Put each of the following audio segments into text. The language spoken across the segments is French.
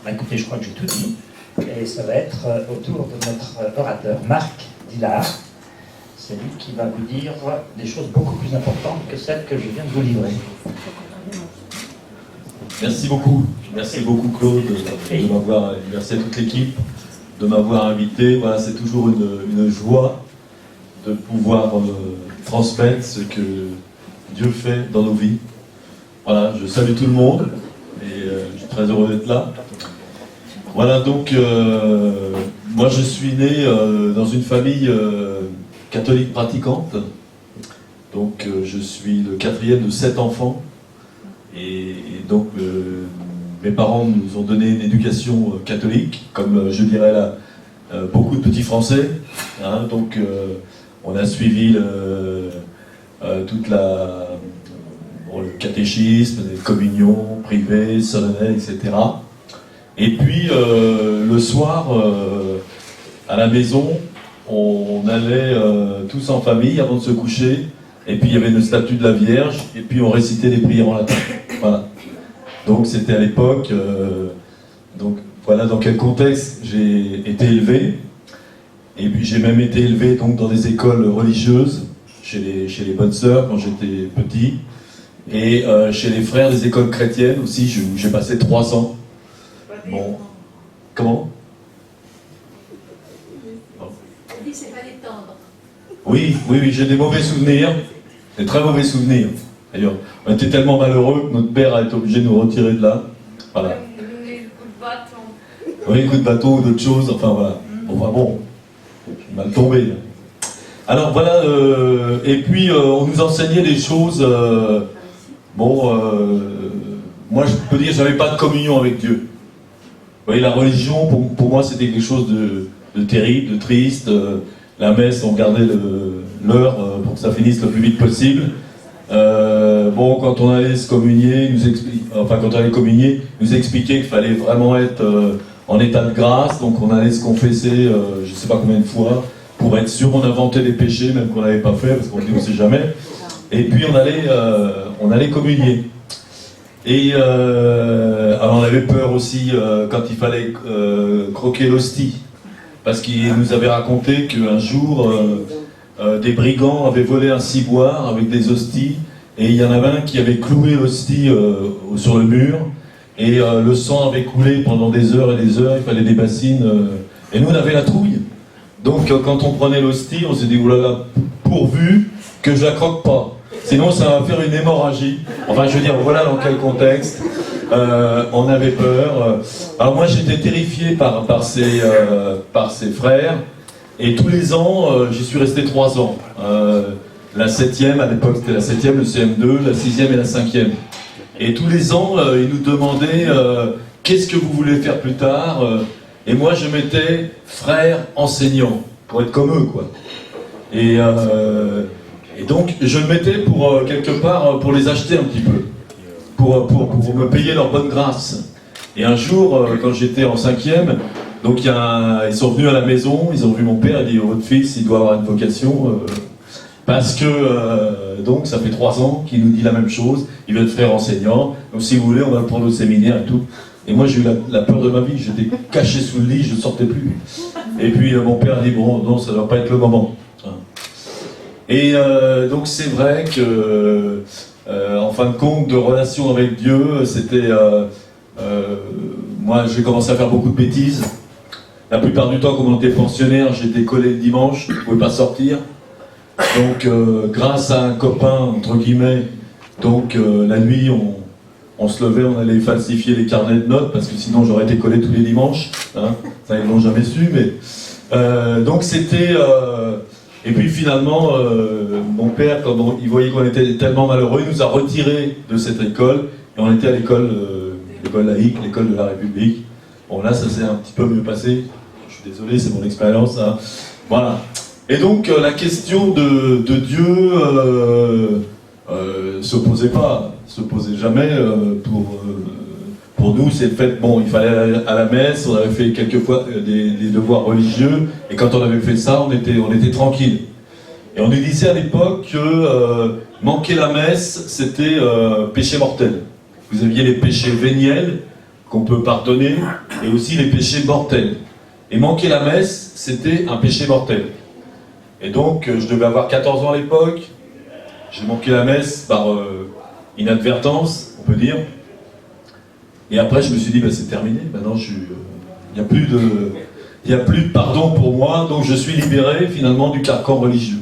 Bah, écoutez, je crois que j'ai tout dit. Et ça va être au tour de notre orateur, Marc Dillard. C'est lui qui va vous dire des choses beaucoup plus importantes que celles que je viens de vous livrer. Merci beaucoup. Merci beaucoup Claude de m'avoir, merci à toute l'équipe de m'avoir invité. Voilà, c'est toujours une joie de pouvoir transmettre ce que Dieu fait dans nos vies. Voilà, je salue tout le monde et je suis très heureux d'être là. Voilà, donc moi je suis né dans une famille catholique pratiquante. Donc je suis le quatrième de 7 enfants. Et donc mes parents nous ont donné une éducation catholique, comme je dirais là, beaucoup de petits Français. Hein, donc on a suivi toute le catéchisme, les communions privées, solennelles, etc. Et puis le soir, à la maison, on allait tous en famille avant de se coucher. Et puis il y avait une statue de la Vierge, et puis on récitait des prières en latin. Voilà. Donc c'était à l'époque, donc voilà dans quel contexte j'ai été élevé. Et puis j'ai même été élevé donc, dans des écoles religieuses, chez les bonnes sœurs quand j'étais petit, et chez les frères des écoles chrétiennes aussi, j'ai passé 3 ans. Bon. Comment? C'est pas les tendres. Oui, j'ai des mauvais souvenirs, des très mauvais souvenirs. D'ailleurs, on était tellement malheureux que notre père a été obligé de nous retirer de là. Voilà. Oui, coup de bâton ou d'autres choses, enfin voilà. Bon, mal tombé. Alors voilà, et puis on nous enseignait des choses. Moi je peux dire que j'avais pas de communion avec Dieu. Vous voyez, la religion, pour moi, c'était quelque chose de terrible, de triste. La messe, on gardait l'heure pour que ça finisse le plus vite possible. Quand on allait se communier, quand on allait communier, nous expliquait qu'il fallait vraiment être en état de grâce. Donc on allait se confesser, je ne sais pas combien de fois, pour être sûr. On inventait des péchés, même qu'on n'avait pas fait, parce qu'on dit on ne sait jamais. Et puis on allait communier. Et alors on avait peur aussi quand il fallait croquer l'hostie. Parce qu'il nous avait raconté qu'un jour, des brigands avaient volé un ciboire avec des hosties, et il y en avait un qui avait cloué l'hostie sur le mur, et le sang avait coulé pendant des heures et des heures, il fallait des bassines, et nous on avait la trouille. Donc quand on prenait l'hostie, on s'est dit, oulala, pourvu que je la croque pas, sinon ça va faire une hémorragie. Enfin je veux dire, voilà dans quel contexte. On avait peur. Alors moi j'étais terrifié par ses frères, et tous les ans j'y suis resté 3 ans. La 7e, à l'époque c'était la 7e, le CM2, la 6e et la 5e. Et tous les ans ils nous demandaient qu'est-ce que vous voulez faire plus tard, et moi je mettais frère enseignant, pour être comme eux quoi. Et donc je le mettais pour quelque part pour les acheter un petit peu. Pour me payer leur bonne grâce. Et un jour, quand j'étais en 5e, donc ils sont venus à la maison, ils ont vu mon père, il dit votre fils, il doit avoir une vocation, parce que donc ça fait 3 ans qu'il nous dit la même chose, il veut être frère enseignant, donc si vous voulez, on va le prendre au séminaire et tout. Et moi j'ai eu la peur de ma vie, j'étais caché sous le lit, je ne sortais plus. Et puis mon père dit bon, non, ça ne doit pas être le moment. Et donc c'est vrai que en fin de compte, de relation avec Dieu, c'était... moi, j'ai commencé à faire beaucoup de bêtises. La plupart du temps, comme on était pensionnaire, j'étais collé le dimanche, je ne pouvais pas sortir. Donc, grâce à un copain, entre guillemets, donc la nuit, on se levait, on allait falsifier les carnets de notes, parce que sinon, j'aurais été collé tous les dimanches. Hein, ça, ils ne l'ont jamais su, mais... donc, c'était... Et puis finalement, mon père, quand il voyait qu'on était tellement malheureux, il nous a retirés de cette école, et on était à l'école laïque, l'école de la République. Bon là, ça s'est un petit peu mieux passé, je suis désolé, c'est mon expérience. Hein. Voilà. Et donc la question de Dieu se posait jamais pour nous, c'est le fait, bon, il fallait aller à la messe, on avait fait quelquefois des devoirs religieux, et quand on avait fait ça, on était tranquille. Et on nous disait à l'époque que manquer la messe, c'était péché mortel. Vous aviez les péchés véniels, qu'on peut pardonner, et aussi les péchés mortels. Et manquer la messe, c'était un péché mortel. Et donc, je devais avoir 14 ans à l'époque. J'ai manqué la messe par inadvertance, on peut dire. Et après, je me suis dit, bah, c'est terminé. Maintenant, il n'y a plus de pardon pour moi, donc je suis libéré finalement du carcan religieux.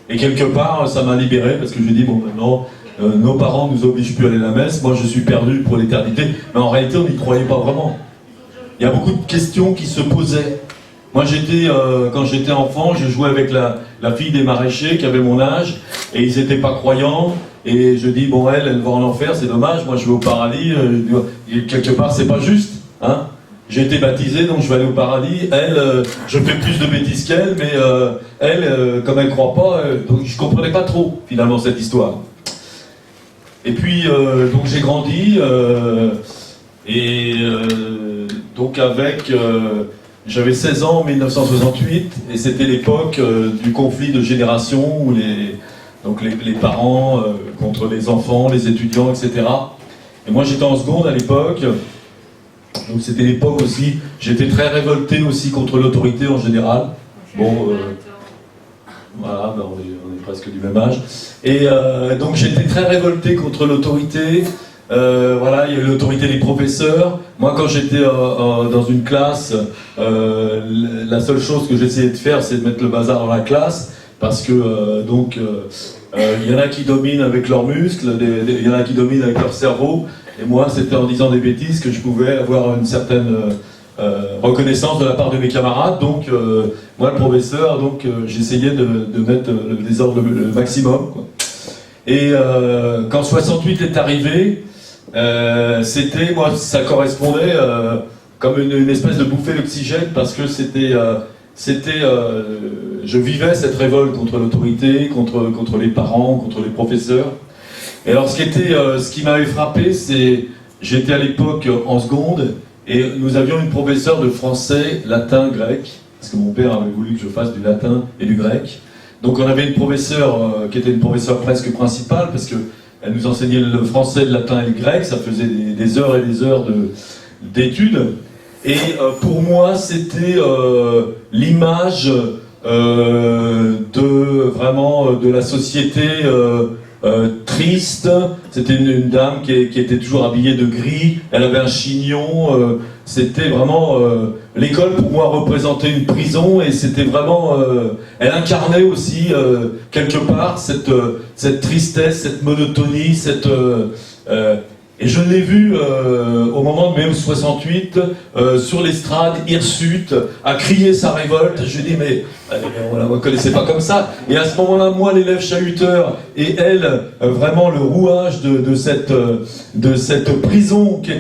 Et quelque part, ça m'a libéré parce que je dis, bon, maintenant, nos parents ne nous obligent plus à aller à la messe. Moi, je suis perdu pour l'éternité. Mais en réalité, on n'y croyait pas vraiment. Il y a beaucoup de questions qui se posaient. Moi, quand j'étais enfant, je jouais avec la fille des maraîchers qui avait mon âge, et ils n'étaient pas croyants, et je dis, bon, elle va en enfer, c'est dommage, moi je vais au paradis, et quelque part, c'est pas juste, hein. J'ai été baptisé, donc je vais aller au paradis, elle, je fais plus de bêtises qu'elle, mais elle, comme elle croit pas, donc je comprenais pas trop, finalement, cette histoire. Et puis, donc j'ai grandi, donc avec... j'avais 16 ans en 1968 et c'était l'époque du conflit de génération où les parents contre les enfants, les étudiants, etc. Et moi j'étais en seconde à l'époque, donc c'était l'époque aussi, j'étais très révolté aussi contre l'autorité en général. Bon, voilà, ben on est presque du même âge. Et donc j'étais très révolté contre l'autorité. Voilà, il y a eu l'autorité des professeurs. Moi, quand j'étais dans une classe, la seule chose que j'essayais de faire, c'est de mettre le bazar dans la classe, parce que il y en a qui dominent avec leurs muscles, il y en a qui dominent avec leur cerveau, et moi, c'était en disant des bêtises que je pouvais avoir une certaine reconnaissance de la part de mes camarades. Donc, moi, le professeur, donc j'essayais de mettre le désordre le maximum, quoi. Et quand 68 est arrivé, c'était, moi, ça correspondait comme une espèce de bouffée d'oxygène, parce que je vivais cette révolte contre l'autorité, contre les parents, contre les professeurs. Et alors, ce qui m'avait frappé, c'est, j'étais à l'époque en seconde, et nous avions une professeure de français, latin, grec, parce que mon père avait voulu que je fasse du latin et du grec. Donc on avait une professeure qui était une professeure presque principale, parce que elle nous enseignait le français, le latin et le grec, ça faisait des heures et des heures d'études. Et pour moi, c'était l'image de la société triste. C'était une dame qui était toujours habillée de gris, elle avait un chignon, c'était vraiment... l'école pour moi représentait une prison, et c'était vraiment... elle incarnait aussi, quelque part, cette tristesse, cette monotonie, et je l'ai vu au moment de mai 68, sur l'estrade, hirsute, à crier sa révolte. Je dis, mais on ne la connaissait pas comme ça. Et à ce moment-là, moi, l'élève chahuteur, et elle, vraiment le rouage de cette prison qui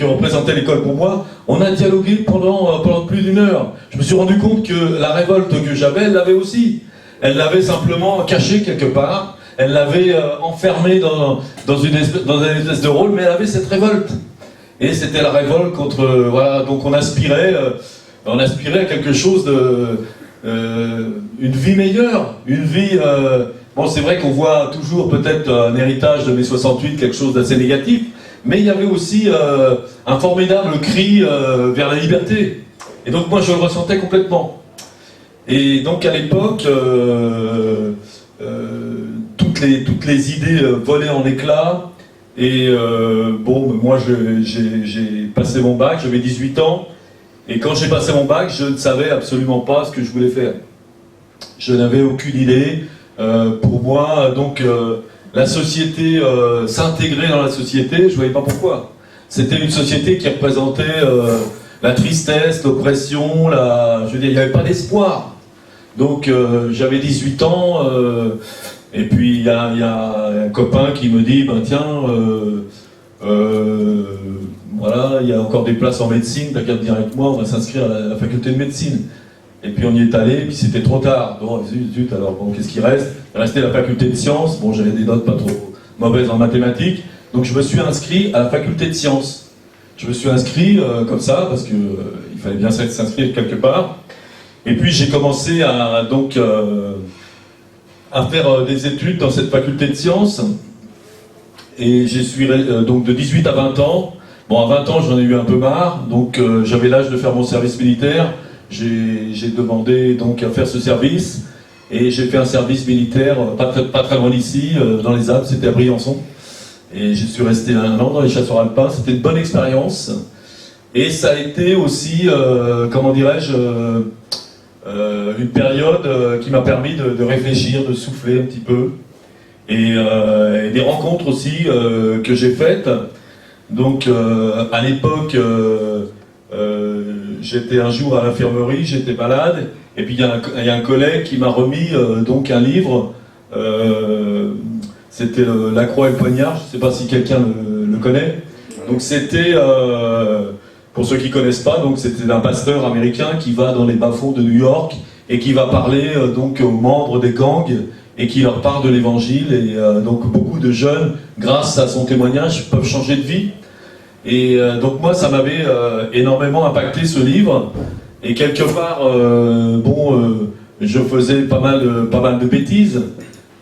représentait l'école pour moi, on a dialogué pendant plus d'une heure. Je me suis rendu compte que la révolte que j'avais, elle l'avait aussi. Elle l'avait simplement cachée quelque part. Elle l'avait enfermée dans une espèce de rôle, mais elle avait cette révolte. Et c'était la révolte contre... voilà, donc on aspirait à quelque chose une vie meilleure, une vie... bon, c'est vrai qu'on voit toujours peut-être un héritage de mai 68, quelque chose d'assez négatif, mais il y avait aussi un formidable cri vers la liberté. Et donc moi je le ressentais complètement. Et donc à l'époque... toutes les idées volaient en éclats, et bon, moi j'ai passé mon bac, j'avais 18 ans, et quand j'ai passé mon bac, je ne savais absolument pas ce que je voulais faire. Je n'avais aucune idée. Pour moi, donc, la société, s'intégrer dans la société, je ne voyais pas pourquoi. C'était une société qui représentait la tristesse, l'oppression, je veux dire, il n'y avait pas d'espoir. Donc j'avais 18 ans, et puis il y a un copain qui me dit, ben tiens, voilà, il y a encore des places en médecine, t'as qu'à venir avec moi, on va s'inscrire à la faculté de médecine. Et puis on y est allé, et puis c'était trop tard. Bon, zut, alors bon, qu'est-ce qui reste? Il restait la faculté de sciences, bon, j'avais des notes pas trop mauvaises en mathématiques, donc je me suis inscrit à la faculté de sciences. Je me suis inscrit comme ça, parce que il fallait bien s'inscrire quelque part. Et puis j'ai commencé à faire des études dans cette faculté de sciences. Et donc de 18 à 20 ans, Bon, à 20 ans, j'en ai eu un peu marre, donc j'avais l'âge de faire mon service militaire. J'ai demandé donc à faire ce service, et j'ai fait un service militaire pas très loin d'ici, dans les Alpes, c'était à Briançon. Et je suis resté 1 an dans les chasseurs alpins, c'était une bonne expérience. Et ça a été aussi, comment dirais-je, une période qui m'a permis de réfléchir, de souffler un petit peu. Et des rencontres aussi que j'ai faites. Donc à l'époque, j'étais un jour à l'infirmerie, j'étais malade, et puis il y a un collègue qui m'a remis donc un livre, c'était La Croix et le Poignard, je ne sais pas si quelqu'un le connaît. Donc c'était, pour ceux qui ne connaissent pas, donc c'était un pasteur américain qui va dans les bas-fonds de New York et qui va parler donc aux membres des gangs et qui leur parle de l'évangile, et donc beaucoup de jeunes, grâce à son témoignage, peuvent changer de vie. Et donc moi, ça m'avait énormément impacté, ce livre, et quelque part, je faisais pas mal de bêtises,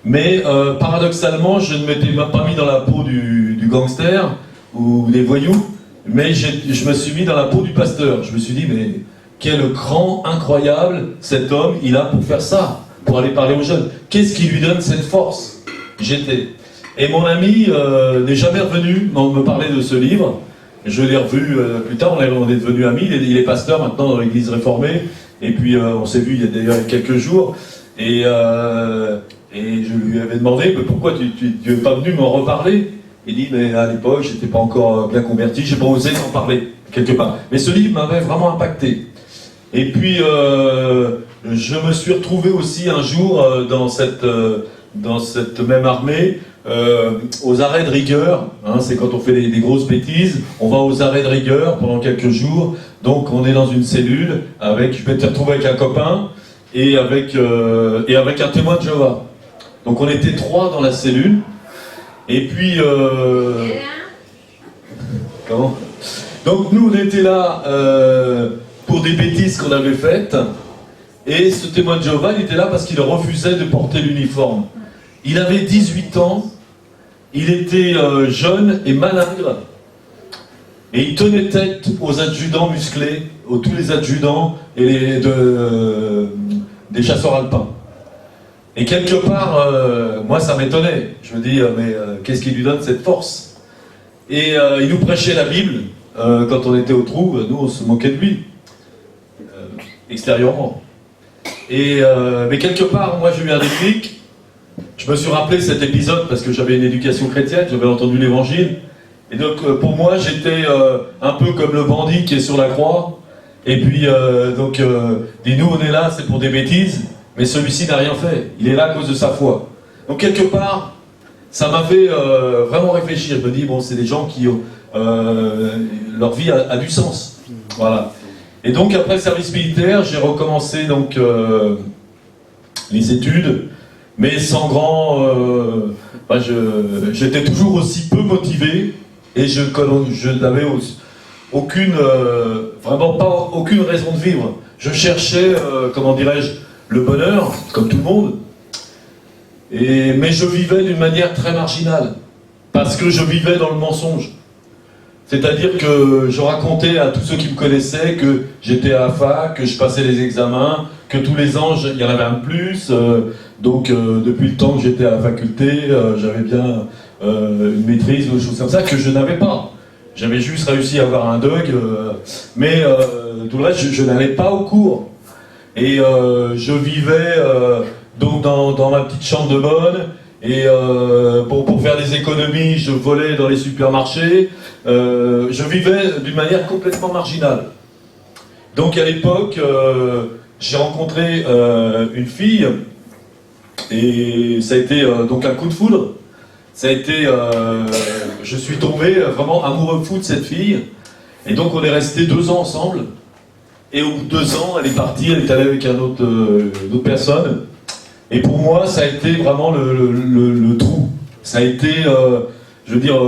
mais paradoxalement, je ne m'étais pas mis dans la peau du gangster ou des voyous, mais je me suis mis dans la peau du pasteur. Je me suis dit, mais quel cran incroyable cet homme il a pour faire ça, pour aller parler aux jeunes. Qu'est-ce qui lui donne cette force? Et mon ami n'est jamais revenu me parler de ce livre. Je l'ai revu plus tard, on est devenus amis. Il est pasteur maintenant dans l'église réformée. Et puis on s'est vu il y a quelques jours. Et je lui avais demandé, mais pourquoi tu n'es pas venu m'en reparler? Il dit, mais à l'époque, je n'étais pas encore bien converti, j'ai pas osé en parler, quelque part. Mais ce livre m'avait vraiment impacté. Et puis, je me suis retrouvé aussi un jour dans cette même armée, aux arrêts de rigueur. Hein, c'est quand on fait des grosses bêtises, on va aux arrêts de rigueur pendant quelques jours. Donc on est dans une cellule, je m'étais retrouvé avec un copain et avec un témoin de Jéhovah. Donc on était 3 dans la cellule. Et puis... Comment? Donc nous on était là pour des bêtises qu'on avait faites. Et ce témoin de Jéhovah, il était là parce qu'il refusait de porter l'uniforme. Il avait 18 ans, il était jeune et malingre, et il tenait tête aux adjudants musclés, tous les adjudants et des chasseurs alpins. Et quelque part, moi ça m'étonnait. Je me dis, mais qu'est-ce qui lui donne cette force? Et il nous prêchait la Bible, quand on était au trou, nous on se moquait de lui, extérieurement. Mais quelque part, moi j'ai eu un déclic. Je me suis rappelé cet épisode parce que j'avais une éducation chrétienne, j'avais entendu l'évangile. Et donc pour moi j'étais un peu comme le bandit qui est sur la croix. Et puis dit nous on est là, c'est pour des bêtises, mais celui-ci n'a rien fait. Il est là à cause de sa foi. Donc quelque part, ça m'a fait vraiment réfléchir. Je me dis bon, c'est des gens qui leur vie a du sens. Voilà. Et donc après le service militaire, j'ai recommencé donc les études. Mais sans grand... j'étais toujours aussi peu motivé, et je n'avais vraiment pas aucune raison de vivre. Je cherchais, comment dirais-je, le bonheur, comme tout le monde, mais je vivais d'une manière très marginale, parce que je vivais dans le mensonge. C'est-à-dire que je racontais à tous ceux qui me connaissaient que j'étais à la fac, que je passais les examens, que tous les ans, il y en avait un de plus. Donc, depuis le temps que j'étais à la faculté, j'avais bien une maîtrise ou des choses comme ça que je n'avais pas. J'avais juste réussi à avoir un DUG, mais tout le reste, je n'allais pas au cours. Et je vivais donc dans ma petite chambre de bonne. Et pour faire des économies, je volais dans les supermarchés. Je vivais d'une manière complètement marginale. Donc à l'époque, j'ai rencontré une fille, et ça a été donc un coup de foudre. Ça a été, je suis tombé vraiment amoureux fou de cette fille. Et donc on est resté 2 ans ensemble. Et au bout de 2 ans, elle est partie, elle est allée avec une autre personne. Et pour moi, ça a été vraiment le trou. Ça a été, je veux dire,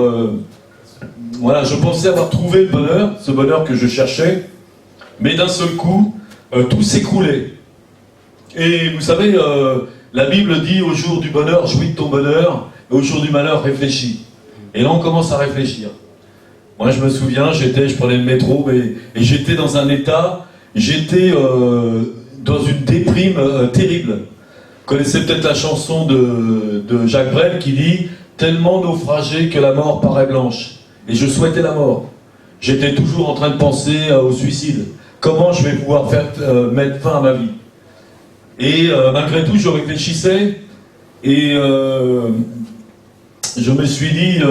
voilà, je pensais avoir trouvé le bonheur, ce bonheur que je cherchais, mais d'un seul coup, tout s'écroulait. Et vous savez, la Bible dit, au jour du bonheur, jouis de ton bonheur, et au jour du malheur, réfléchis. Et là, on commence à réfléchir. Moi, je me souviens, je prenais le métro, et j'étais dans un état, j'étais dans une déprime terrible. Vous connaissez peut-être la chanson de Jacques Brel qui dit « Tellement naufragé que la mort paraît blanche ». Et je souhaitais la mort. J'étais toujours en train de penser au suicide. Comment je vais pouvoir mettre fin à ma vie? Et malgré tout, je réfléchissais, et je me suis dit,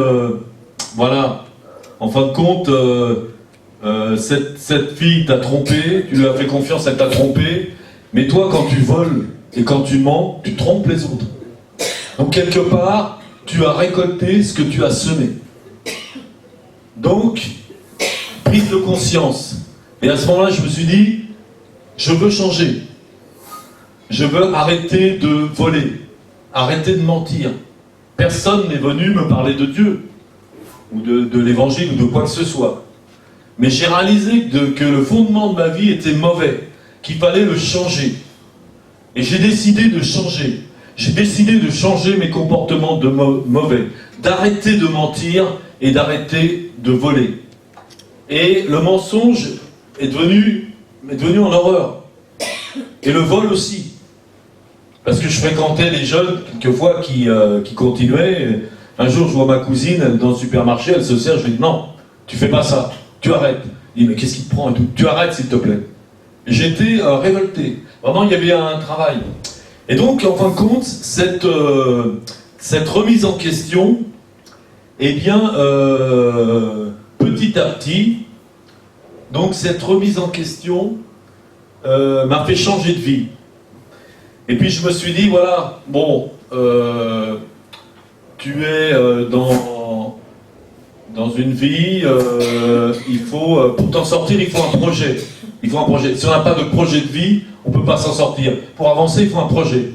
voilà, en fin de compte, cette fille t'a trompé, tu lui as fait confiance, elle t'a trompé, mais toi, quand tu voles et quand tu mens, tu trompes les autres. Donc, quelque part, tu as récolté ce que tu as semé. Donc, prise de conscience. Et à ce moment-là, je me suis dit, je veux changer. Je veux arrêter de voler, arrêter de mentir. Personne n'est venu me parler de Dieu, ou de l'évangile, ou de quoi que ce soit. Mais j'ai réalisé que le fondement de ma vie était mauvais, qu'il fallait le changer. Et j'ai décidé de changer. J'ai décidé de changer mes comportements de mauvais, d'arrêter de mentir et d'arrêter de voler. Et le mensonge est devenu en horreur. Et le vol aussi. Parce que je fréquentais des jeunes, quelquefois, qui continuaient. Un jour, je vois ma cousine dans le supermarché, elle se sert, je lui dis « Non, tu fais pas ça, tu arrêtes. » Il dit « Mais qu'est-ce qui te prend et tout? Tu arrêtes, s'il te plaît. » J'étais révolté. Vraiment, il y avait un travail. Et donc, en fin de compte, cette remise en question, eh bien, petit à petit, donc cette remise en question m'a fait changer de vie. Et puis je me suis dit, voilà, bon, tu es dans une vie, il faut, pour t'en sortir, il faut un projet. Il faut un projet. Si on n'a pas de projet de vie, on ne peut pas s'en sortir. Pour avancer, il faut un projet.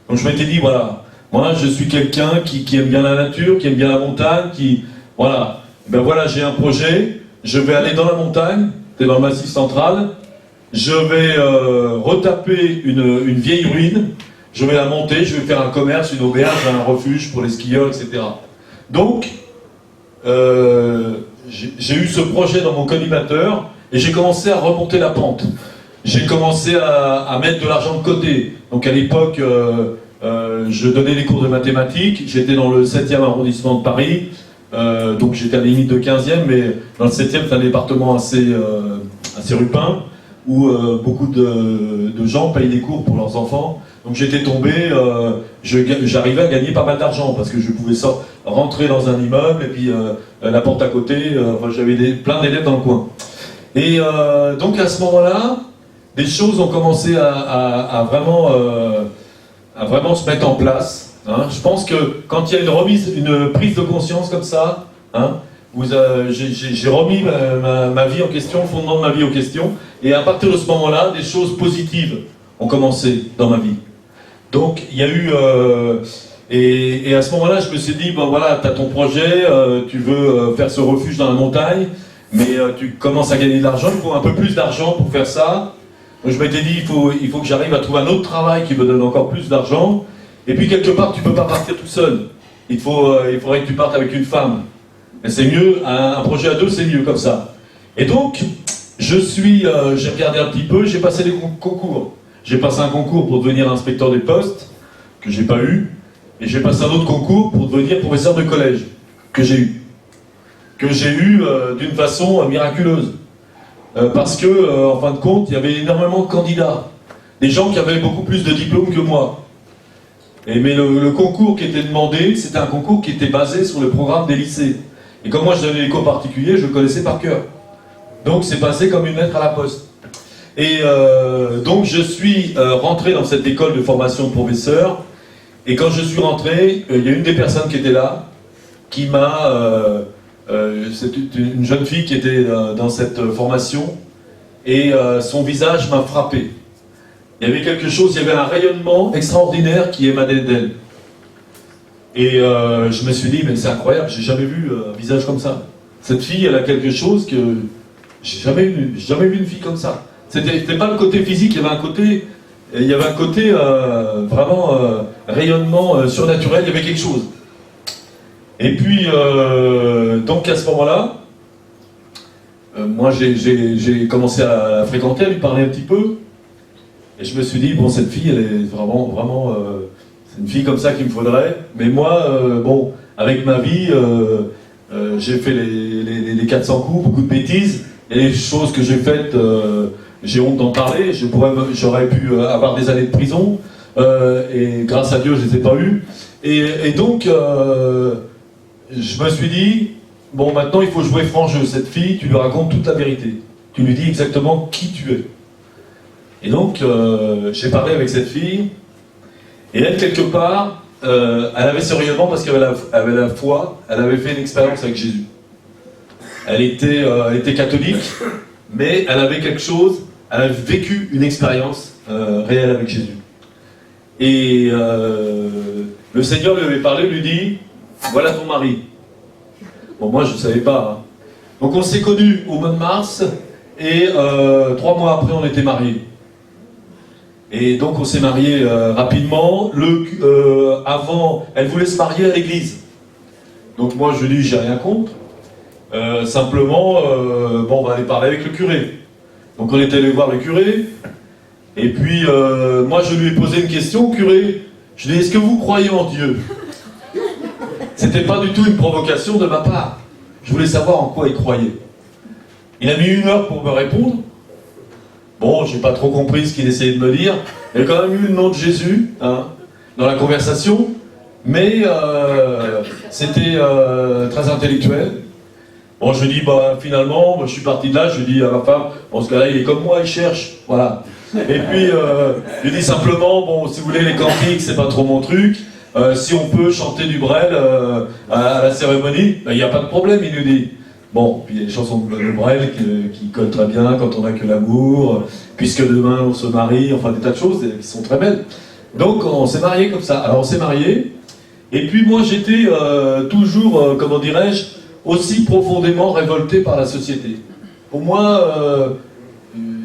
Donc je m'étais dit, voilà, moi je suis quelqu'un qui aime bien la nature, qui aime bien la montagne, voilà. Ben voilà, j'ai un projet, je vais aller dans la montagne, c'est dans le Massif central, je vais retaper une vieille ruine, je vais la monter, je vais faire un commerce, une auberge, un refuge pour les skieurs, etc. Donc, j'ai eu ce projet dans mon collimateur et j'ai commencé à remonter la pente. J'ai commencé à mettre de l'argent de côté. Donc à l'époque, je donnais des cours de mathématiques, j'étais dans le 7e arrondissement de Paris, donc j'étais à la limite de 15e, mais dans le 7e, c'est un département assez rupin, où beaucoup de gens payent des cours pour leurs enfants. Donc j'étais tombé, j'arrivais à gagner pas mal d'argent, parce que je pouvais rentrer dans un immeuble, et puis la porte à côté, enfin, j'avais plein d'élèves dans le coin. Et donc à ce moment-là, des choses ont commencé à vraiment se mettre en place. Hein. Je pense que quand il y a une prise de conscience comme ça, hein, j'ai remis ma vie en question, le fondement de ma vie en question, et à partir de ce moment-là, des choses positives ont commencé dans ma vie. Donc il y a eu... et à ce moment-là, je me suis dit, bon voilà, tu as ton projet, tu veux faire ce refuge dans la montagne, mais tu commences à gagner de l'argent, il faut un peu plus d'argent pour faire ça. Donc je m'étais dit, il faut que j'arrive à trouver un autre travail qui me donne encore plus d'argent. Et puis quelque part, tu ne peux pas partir tout seul. Il faudrait que tu partes avec une femme. Mais c'est mieux, un projet à deux, c'est mieux comme ça. Et donc, j'ai regardé un petit peu, j'ai passé des concours. J'ai passé un concours pour devenir inspecteur des postes, que j'ai pas eu. Et j'ai passé un autre concours pour devenir professeur de collège, que j'ai eu. Que j'ai eu d'une façon miraculeuse. Parce que, en fin de compte, il y avait énormément de candidats. Des gens qui avaient beaucoup plus de diplômes que moi. Mais le concours qui était demandé, c'était un concours qui était basé sur le programme des lycées. Et comme moi je donnais les cours particuliers, je le connaissais par cœur. Donc c'est passé comme une lettre à la poste. Et donc je suis rentré dans cette école de formation de professeur. Et quand je suis rentré, il y a une des personnes qui était là, qui m'a... c'est une jeune fille qui était dans cette formation, et son visage m'a frappé. Il y avait quelque chose, il y avait un rayonnement extraordinaire qui émanait d'elle. Et je me suis dit, mais c'est incroyable, j'ai jamais vu un visage comme ça. Cette fille, elle a quelque chose que j'ai jamais vu une fille comme ça. C'était pas le côté physique, il y avait un côté vraiment rayonnement surnaturel, il y avait quelque chose. Et puis, donc à ce moment-là, moi j'ai commencé à la fréquenter, à lui parler un petit peu. Et je me suis dit, bon, cette fille, elle est vraiment, c'est une fille comme ça qu'il me faudrait. Mais moi, bon, avec ma vie, j'ai fait les 400 coups, beaucoup de bêtises. Et les choses que j'ai faites, j'ai honte d'en parler. J'aurais pu avoir des années de prison. Et grâce à Dieu, je ne les ai pas eues. Et donc, je me suis dit, bon, maintenant, il faut jouer franc jeu. Cette fille, tu lui racontes toute la vérité. Tu lui dis exactement qui tu es. Et donc, j'ai parlé avec cette fille, et elle, quelque part, elle avait ce rayonnement parce qu'elle avait la foi, elle avait fait une expérience avec Jésus. Elle était catholique, mais elle avait quelque chose, elle avait vécu une expérience réelle avec Jésus. Et le Seigneur lui avait parlé, lui dit, voilà ton mari. Bon, moi, je ne savais pas. Hein. Donc, on s'est connus au mois de mars, et 3 mois après, on était mariés. Et donc on s'est mariés rapidement. Avant, elle voulait se marier à l'église. Donc moi je lui dis, j'ai rien contre. Simplement, bon, on va aller parler avec le curé. Donc on est allé voir le curé. Et puis moi je lui ai posé une question au curé. Je lui ai dit, est-ce que vous croyez en Dieu? C'était pas du tout une provocation de ma part. Je voulais savoir en quoi il croyait. Il a mis 1 heure pour me répondre. Bon, j'ai pas trop compris ce qu'il essayait de me dire. Il y a quand même eu le nom de Jésus hein, dans la conversation, mais c'était très intellectuel. Bon, je lui dis, bah, finalement, moi, je suis parti de là, je lui dis à ma femme, bon, ce gars-là, il est comme moi, il cherche, voilà. Et puis, je lui dis simplement, bon, si vous voulez, les cantiques, c'est pas trop mon truc. Si on peut chanter du Brel à la cérémonie, il n'y a pas de problème, il nous dit. Bon, puis il y a des chansons de Brel qui collent très bien, quand on n'a que l'amour, puisque demain on se marie, enfin des tas de choses qui sont très belles. Donc on s'est mariés comme ça. Alors on s'est mariés, et puis moi j'étais toujours, comment dirais-je, aussi profondément révolté par la société. Pour moi,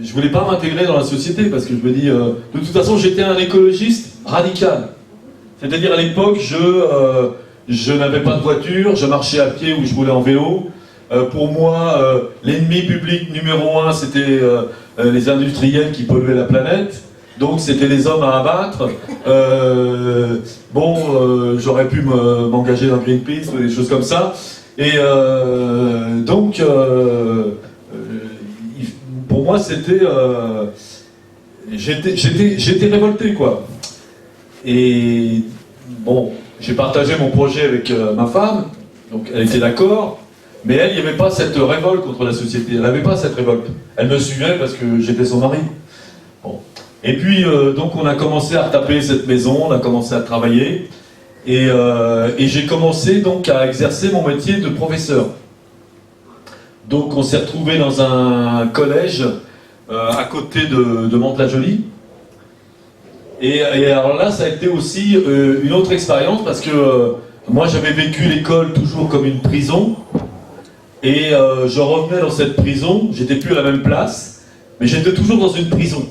je voulais pas m'intégrer dans la société, parce que je me dis, de toute façon j'étais un écologiste radical. C'est-à-dire à l'époque, je n'avais pas de voiture, je marchais à pied ou je roulais en vélo. Pour moi, l'ennemi public numéro 1, c'était les industriels qui polluaient la planète. Donc c'était les hommes à abattre. J'aurais pu m'engager dans Greenpeace ou des choses comme ça. Et donc, pour moi, c'était... j'étais révolté, quoi. Et bon, j'ai partagé mon projet avec ma femme. Donc elle était d'accord. Mais elle, il n'y avait pas cette révolte contre la société. Elle n'avait pas cette révolte. Elle me suivait parce que j'étais son mari. Bon. Et puis, donc, on a commencé à retaper cette maison, on a commencé à travailler. Et j'ai commencé donc à exercer mon métier de professeur. Donc, on s'est retrouvés dans un collège à côté de Mantes-la-Jolie. Et alors là, ça a été aussi une autre expérience parce que moi, j'avais vécu l'école toujours comme une prison. Et je revenais dans cette prison, j'étais plus à la même place, mais j'étais toujours dans une prison.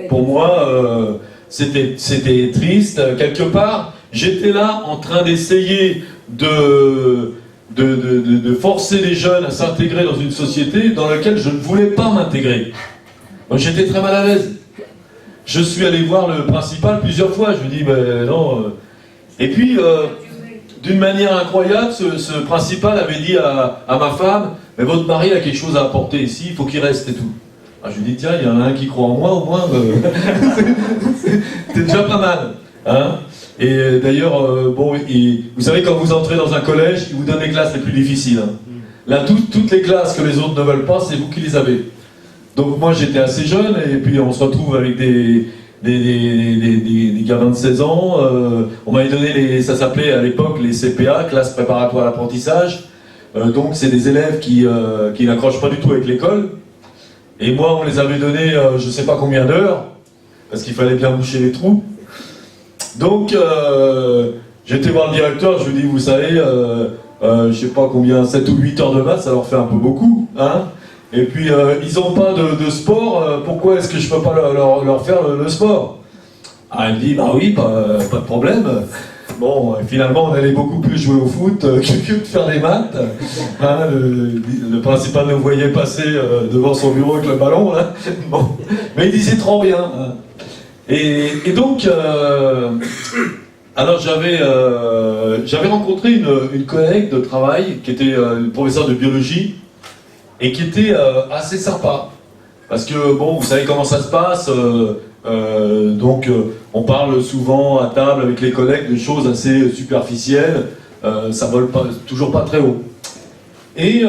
Pour moi, c'était triste. Quelque part, j'étais là en train d'essayer de forcer les jeunes à s'intégrer dans une société dans laquelle je ne voulais pas m'intégrer. Donc j'étais très mal à l'aise. Je suis allé voir le principal plusieurs fois, je lui dis, mais non... Et puis... d'une manière incroyable, ce principal avait dit à ma femme, mais votre mari a quelque chose à apporter ici, il faut qu'il reste et tout. Alors je lui dis, tiens, il y en a un qui croit en moi, au moins, c'est déjà pas mal. Hein et d'ailleurs, vous savez, quand vous entrez dans un collège, il vous donne les classes les plus difficiles. Hein. Là, toutes les classes que les autres ne veulent pas, c'est vous qui les avez. Donc moi, j'étais assez jeune, et puis on se retrouve avec des gamins de 16 ans, on m'avait donné, ça s'appelait à l'époque les CPA, classes préparatoires à l'apprentissage, donc c'est des élèves qui n'accrochent pas du tout avec l'école, et moi on les avait donné je ne sais pas combien d'heures, parce qu'il fallait bien boucher les trous, donc j'étais voir le directeur, je lui dis, vous savez, je ne sais pas combien, 7 ou 8 heures de maths, ça leur fait un peu beaucoup, hein. Et puis, ils n'ont pas de sport, pourquoi est-ce que je ne peux pas leur faire le sport? Ah, elle me dit, bah oui, pas de problème. Bon, finalement, on allait beaucoup plus jouer au foot que de faire des maths. Hein, le principal nous voyait passer devant son bureau avec le ballon. Hein. Bon. Mais il disait trop rien. Hein. Et donc, alors j'avais rencontré une collègue de travail qui était une professeure de biologie et qui était assez sympa. Parce que, bon, vous savez comment ça se passe. Donc, on parle souvent à table avec les collègues de choses assez superficielles, ça vole toujours pas très haut. Et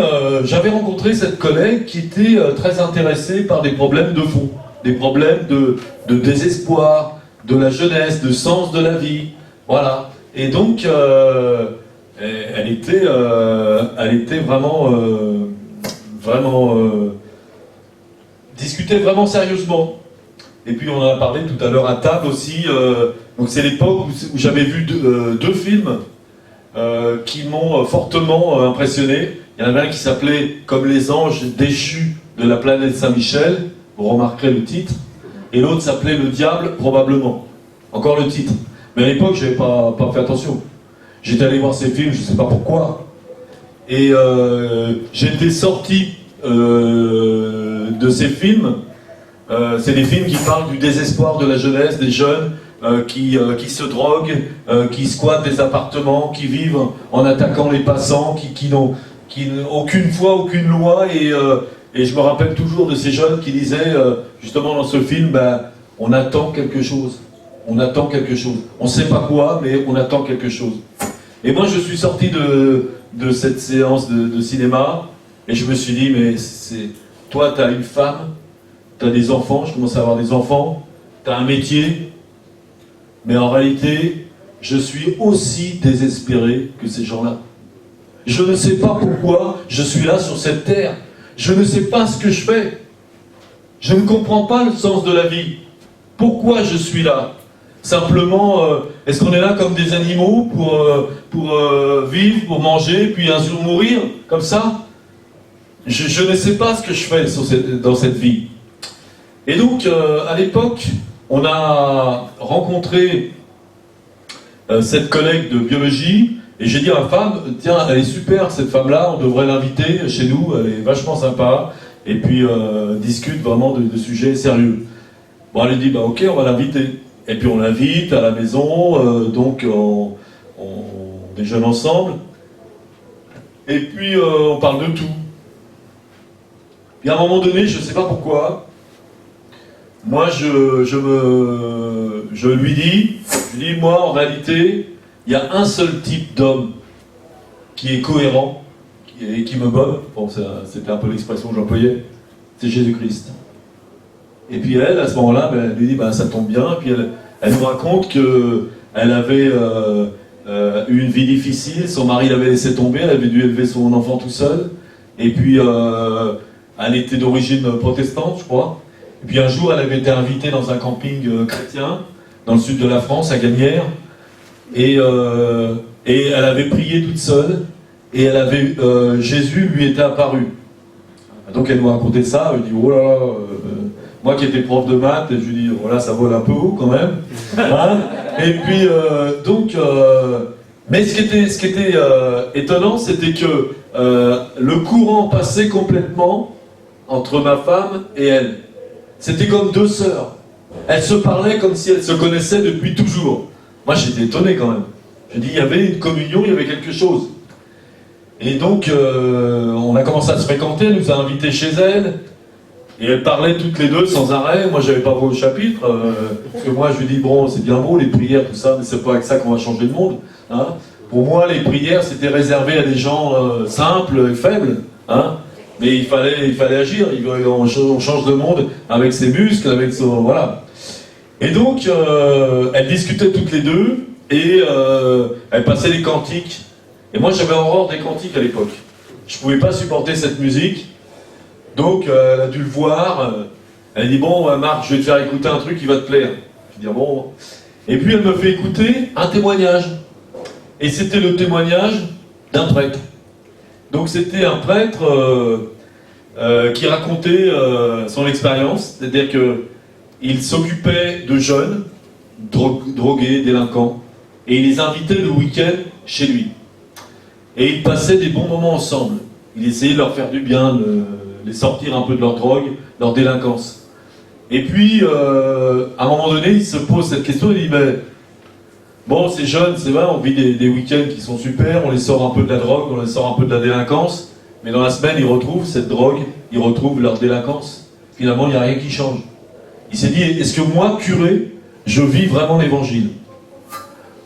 j'avais rencontré cette collègue qui était très intéressée par des problèmes de fond, des problèmes de désespoir, de la jeunesse, de sens de la vie, voilà. Et donc, elle était vraiment, discutait vraiment sérieusement. Et puis on en a parlé tout à l'heure à table aussi. Donc c'est l'époque où j'avais vu deux films qui m'ont fortement impressionné. Il y en avait un qui s'appelait Comme les anges déchus de la planète Saint-Michel. Vous remarquerez le titre. Et l'autre s'appelait Le Diable, probablement. Encore le titre. Mais à l'époque, je n'avais pas fait attention. J'étais allé voir ces films, je ne sais pas pourquoi. Et j'étais sorti de ces films. C'est des films qui parlent du désespoir de la jeunesse, des jeunes qui se droguent, qui squattent des appartements, qui vivent en attaquant les passants, qui n'ont aucune foi, aucune loi. Et je me rappelle toujours de ces jeunes qui disaient, justement dans ce film, ben, on attend quelque chose. On attend quelque chose. On ne sait pas quoi, mais on attend quelque chose. Et moi, je suis sorti de cette séance de cinéma, et je me suis dit, mais toi, tu as une femme, tu as des enfants, je commence à avoir des enfants, tu as un métier, mais en réalité, je suis aussi désespéré que ces gens-là. Je ne sais pas pourquoi je suis là sur cette terre. Je ne sais pas ce que je fais. Je ne comprends pas le sens de la vie. Pourquoi je suis là? Simplement, est-ce qu'on est là comme des animaux pour vivre, pour manger, puis un jour mourir, comme ça? Je ne sais pas ce que je fais dans cette vie. Et donc, à l'époque, on a rencontré cette collègue de biologie, et j'ai dit à ma femme, tiens, elle est super cette femme-là, on devrait l'inviter chez nous, elle est vachement sympa, et puis discute vraiment de sujets sérieux. Bon, elle a dit, bah ok, on va l'inviter. Et puis on l'invite à la maison, donc on déjeune ensemble, et puis on parle de tout. Puis à un moment donné, je ne sais pas pourquoi, moi je lui dis, moi en réalité, il y a un seul type d'homme qui est cohérent, et qui me botte, bon c'était un peu l'expression que j'employais, c'est Jésus-Christ. Et puis elle, à ce moment-là, ben, elle lui dit, ben, ça tombe bien, puis elle nous raconte qu'elle avait eu une vie difficile, son mari l'avait laissé tomber, elle avait dû élever son enfant tout seul, et puis elle était d'origine protestante, je crois. Et puis un jour, elle avait été invitée dans un camping chrétien, dans le sud de la France, à Gagnières, et elle avait prié toute seule, et Jésus lui était apparu. Donc elle nous racontait ça, elle dit, oh là là, moi qui étais prof de maths, je lui dis, voilà, ça vole un peu haut quand même. Hein, et puis, mais ce qui était étonnant, c'était que le courant passait complètement entre ma femme et elle. C'était comme deux sœurs. Elles se parlaient comme si elles se connaissaient depuis toujours. Moi, j'étais étonné quand même. Je dis, il y avait une communion, il y avait quelque chose. Et donc, on a commencé à se fréquenter, elle nous a invités chez elle. Et elles parlaient toutes les deux sans arrêt. Moi, j'avais pas vu au chapitre, parce que moi, je lui dis, bon, c'est bien beau, les prières, tout ça, mais c'est pas avec ça qu'on va changer le monde. Hein. Pour moi, les prières, c'était réservé à des gens simples et faibles. Hein. Mais il fallait agir. On change le monde avec ses muscles, avec son... Voilà. Et donc, elles discutaient toutes les deux, et elles passaient les cantiques. Et moi, j'avais horreur des cantiques à l'époque. Je pouvais pas supporter cette musique. Donc, elle a dû le voir. Elle a dit, bon, Marc, je vais te faire écouter un truc qui va te plaire. Je dis, bon. Et puis, elle me fait écouter un témoignage. Et c'était le témoignage d'un prêtre. Donc, c'était un prêtre qui racontait son expérience. C'est-à-dire qu'il s'occupait de jeunes, drogués, délinquants. et il les invitait le week-end chez lui. Et ils passaient des bons moments ensemble. Il essayait de leur faire du bien, de les sortir un peu de leur drogue, leur délinquance. Et puis, à un moment donné, il se pose cette question, il dit, mais bon, ces jeunes, c'est vrai, on vit des week-ends qui sont super, on les sort un peu de la drogue, on les sort un peu de la délinquance, mais dans la semaine, ils retrouvent cette drogue, ils retrouvent leur délinquance. Finalement, il n'y a rien qui change. Il s'est dit, est-ce que moi, curé, je vis vraiment l'évangile?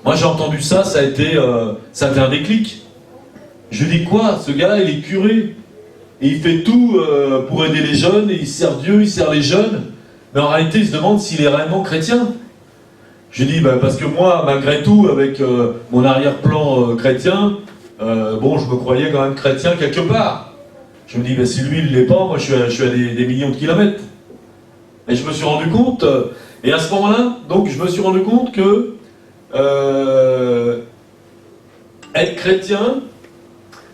Moi, j'ai entendu ça, ça a été un déclic. Je dis quoi? Ce gars-là, il est curé. Et il fait tout pour aider les jeunes, et il sert Dieu, il sert les jeunes. Mais en réalité, il se demande s'il est réellement chrétien. Je dis, parce que moi, malgré tout, avec mon arrière-plan chrétien, bon, je me croyais quand même chrétien quelque part. Je me dis, si lui, il ne l'est pas, moi, je suis à des millions de kilomètres. Et je me suis rendu compte, et à ce moment-là, donc, je me suis rendu compte que être chrétien,